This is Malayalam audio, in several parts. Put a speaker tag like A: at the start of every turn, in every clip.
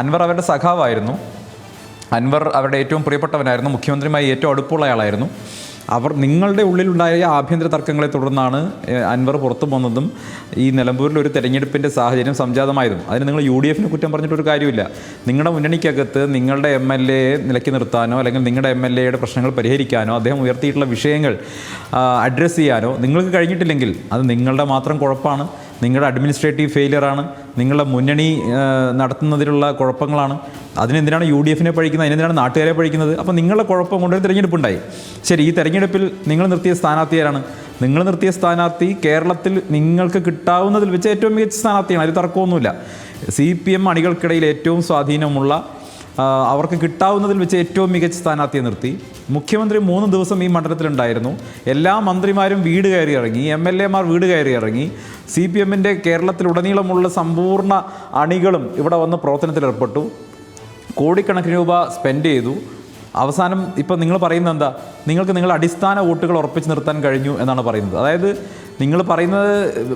A: അൻവർ അവരുടെ സഖാവായിരുന്നു. അൻവർ അവരുടെ ഏറ്റവും പ്രിയപ്പെട്ടവനായിരുന്നു. മുഖ്യമന്ത്രിയുമായി ഏറ്റവും അടുപ്പമുള്ള ആളായിരുന്നു. നിങ്ങളുടെ ഉള്ളിലുണ്ടായ ആഭ്യന്തര തർക്കങ്ങളെ തുടർന്നാണ് അൻവർ പുറത്തു പോകുന്നതും ഈ നിലമ്പൂരിൽ ഒരു തെരഞ്ഞെടുപ്പിൻ്റെ സാഹചര്യം സംജാതമായതും. അതിന് നിങ്ങൾ UDFനെ കുറ്റം പറഞ്ഞിട്ടൊരു കാര്യമില്ല. നിങ്ങളുടെ മുന്നണിക്കകത്ത് നിങ്ങളുടെ MLA നിലയ്ക്ക് നിർത്താനോ അല്ലെങ്കിൽ നിങ്ങളുടെ MLAയുടെ പ്രശ്നങ്ങൾ പരിഹരിക്കാനോ അദ്ദേഹം ഉയർത്തിയിട്ടുള്ള വിഷയങ്ങൾ അഡ്രസ്സ് ചെയ്യാനോ നിങ്ങൾക്ക് കഴിഞ്ഞിട്ടില്ലെങ്കിൽ അത് നിങ്ങളുടെ മാത്രം കുഴപ്പമാണ്. നിങ്ങളുടെ അഡ്മിനിസ്ട്രേറ്റീവ് ഫെയിലിയറാണ്. നിങ്ങളുടെ മുന്നണി നടത്തുന്നതിലുള്ള കുഴപ്പങ്ങളാണ്. അതിനെന്തിനാണ് UDFനെ പഴിക്കുന്നത്? അതിനെന്തിനാണ് നാട്ടുകാരെ പഴിക്കുന്നത്? അപ്പോൾ നിങ്ങളുടെ കുഴപ്പം കൊണ്ടൊരു തിരഞ്ഞെടുപ്പുണ്ടായി. ശരി, ഈ തെരഞ്ഞെടുപ്പിൽ നിങ്ങൾ നിർത്തിയ സ്ഥാനാർത്ഥിയാരാണ്? നിങ്ങൾ നിർത്തിയ സ്ഥാനാർത്ഥി കേരളത്തിൽ നിങ്ങൾക്ക് കിട്ടാവുന്നതിൽ വെച്ച് ഏറ്റവും മികച്ച സ്ഥാനാർത്ഥിയാണ്. അതിൽ തർക്കമൊന്നുമില്ല. CPM അണികൾക്കിടയിൽ ഏറ്റവും സ്വാധീനമുള്ള, അവർക്ക് കിട്ടാവുന്നതിൽ വെച്ച് ഏറ്റവും മികച്ച സ്ഥാനാർത്ഥിയെ നിർത്തി. മുഖ്യമന്ത്രി 3 ദിവസം ഈ മണ്ഡലത്തിലുണ്ടായിരുന്നു. എല്ലാ മന്ത്രിമാരും വീട് കയറി ഇറങ്ങി, MLAമാർ വീട് കയറി ഇറങ്ങി. CPMൻ്റെ കേരളത്തിലുടനീളമുള്ള സമ്പൂർണ്ണ അണികളും ഇവിടെ വന്ന് പ്രവർത്തനത്തിലേർപ്പെട്ടു. കോടിക്കണക്കിന് രൂപ സ്പെൻഡ് ചെയ്തു. അവസാനം ഇപ്പം നിങ്ങൾ പറയുന്നത് എന്താ? നിങ്ങൾക്ക് നിങ്ങളുടെ അടിസ്ഥാന വോട്ടുകൾ ഉറപ്പിച്ച് നിർത്താൻ കഴിഞ്ഞു എന്നാണ് പറയുന്നത്. അതായത് നിങ്ങൾ പറയുന്നത്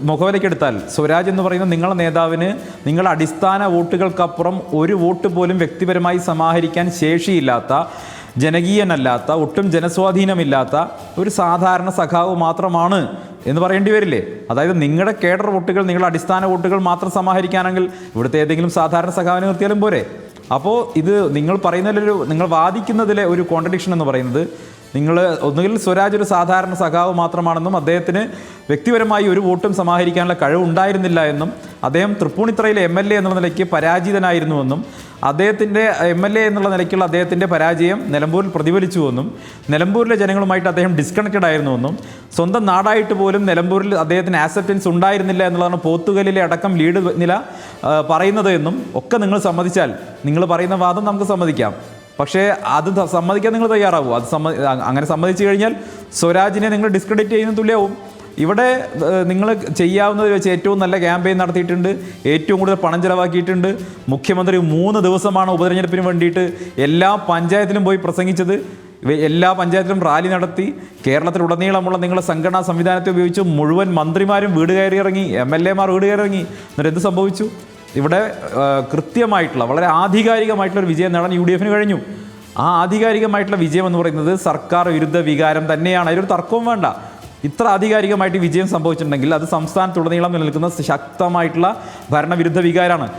A: മുഖവിലക്കെടുത്താൽ സ്വരാജ് എന്ന് പറയുന്ന നിങ്ങളുടെ നേതാവിന് നിങ്ങളുടെ അടിസ്ഥാന വോട്ടുകൾക്കപ്പുറം ഒരു വോട്ട് പോലും വ്യക്തിപരമായി സമാഹരിക്കാൻ ശേഷിയില്ലാത്ത, ജനകീയനല്ലാത്ത, ഒട്ടും ജനസ്വാധീനമില്ലാത്ത ഒരു സാധാരണ സഖാവ് മാത്രമാണ് എന്ന് പറയേണ്ടി വരില്ലേ? അതായത് നിങ്ങളുടെ കേഡർ വോട്ടുകൾ, നിങ്ങളുടെ അടിസ്ഥാന വോട്ടുകൾ മാത്രം സമാഹരിക്കാനെങ്കിൽ ഇവിടുത്തെ ഏതെങ്കിലും സാധാരണ സഖാവിനെ നിർത്തിയാലും പോരെ? അപ്പോൾ ഇത് നിങ്ങൾ നിങ്ങൾ വാദിക്കുന്നതിലെ ഒരു കോൺട്രഡിക്ഷൻ എന്ന് പറയുന്നത്, നിങ്ങൾ ഒന്നുകിൽ സ്വരാജ് ഒരു സാധാരണ സഖാവ് മാത്രമാണെന്നും അദ്ദേഹത്തിന് വ്യക്തിപരമായി ഒരു വോട്ടും സമാഹരിക്കാനുള്ള കഴിവ് ഉണ്ടായിരുന്നില്ല എന്നും അദ്ദേഹം തൃപ്പൂണിത്തറയിലെ MLA എന്നുള്ള നിലയ്ക്ക് പരാജിതനായിരുന്നുവെന്നും അദ്ദേഹത്തിൻ്റെ MLA എന്നുള്ള നിലയ്ക്കുള്ള അദ്ദേഹത്തിൻ്റെ പരാജയം നിലമ്പൂരിൽ പ്രതിഫലിച്ചുവെന്നും നിലമ്പൂരിലെ ജനങ്ങളുമായിട്ട് അദ്ദേഹം ഡിസ്കണക്റ്റഡ് ആയിരുന്നുവെന്നും സ്വന്തം നാടായിട്ട് പോലും നിലമ്പൂരിൽ അദ്ദേഹത്തിന് ആക്സെപ്റ്റൻസ് ഉണ്ടായിരുന്നില്ല എന്നുള്ളതാണ് പോത്തുകലിലെ അടക്കം ലീഡ് നില പറയുന്നത് എന്നും ഒക്കെ നിങ്ങൾ സമ്മതിച്ചാൽ, നിങ്ങൾ പറയുന്ന വാദം നമുക്ക് സമ്മതിക്കാം. പക്ഷേ അത് സമ്മതിക്കാൻ നിങ്ങൾ തയ്യാറാവും. അങ്ങനെ സമ്മതിച്ചു കഴിഞ്ഞാൽ സ്വരാജിനെ നിങ്ങൾ ഡിസ്ക്രെഡിറ്റ് ചെയ്യുന്ന തുല്യവും. ഇവിടെ നിങ്ങൾ ചെയ്യാവുന്നത് വെച്ച് ഏറ്റവും നല്ല ക്യാമ്പയിൻ നടത്തിയിട്ടുണ്ട്, ഏറ്റവും കൂടുതൽ പണം ചിലവാക്കിയിട്ടുണ്ട്. മുഖ്യമന്ത്രി 3 ദിവസമാണ് ഉപതെരഞ്ഞെടുപ്പിന് വേണ്ടിയിട്ട് എല്ലാ പഞ്ചായത്തിലും പോയി പ്രസംഗിച്ചത്. എല്ലാ പഞ്ചായത്തിലും റാലി നടത്തി. കേരളത്തിലുടനീളമുള്ള നിങ്ങളുടെ സംഘടനാ സംവിധാനത്തെ ഉപയോഗിച്ച് മുഴുവൻ മന്ത്രിമാരും വീട് കയറി ഇറങ്ങി, MLAമാർ വീട് കയറി ഇറങ്ങി. എന്നിട്ട് എന്ത് സംഭവിച്ചു? ഇവിടെ കൃത്യമായിട്ടുള്ള, വളരെ ആധികാരികമായിട്ടുള്ളൊരു വിജയം നേടാൻ UDFന് കഴിഞ്ഞു. ആ ആധികാരികമായിട്ടുള്ള വിജയം എന്ന് പറയുന്നത് സർക്കാർ വിരുദ്ധ വികാരം തന്നെയാണ്. അതിലൊരു തർക്കവും വേണ്ട. ഇത്ര ആധികാരികമായിട്ട് വിജയം സംഭവിച്ചിട്ടുണ്ടെങ്കിൽ അത് സംസ്ഥാനത്തുടനീളം നിലനിൽക്കുന്ന ശക്തമായിട്ടുള്ള ഭരണവിരുദ്ധ വികാരമാണ്.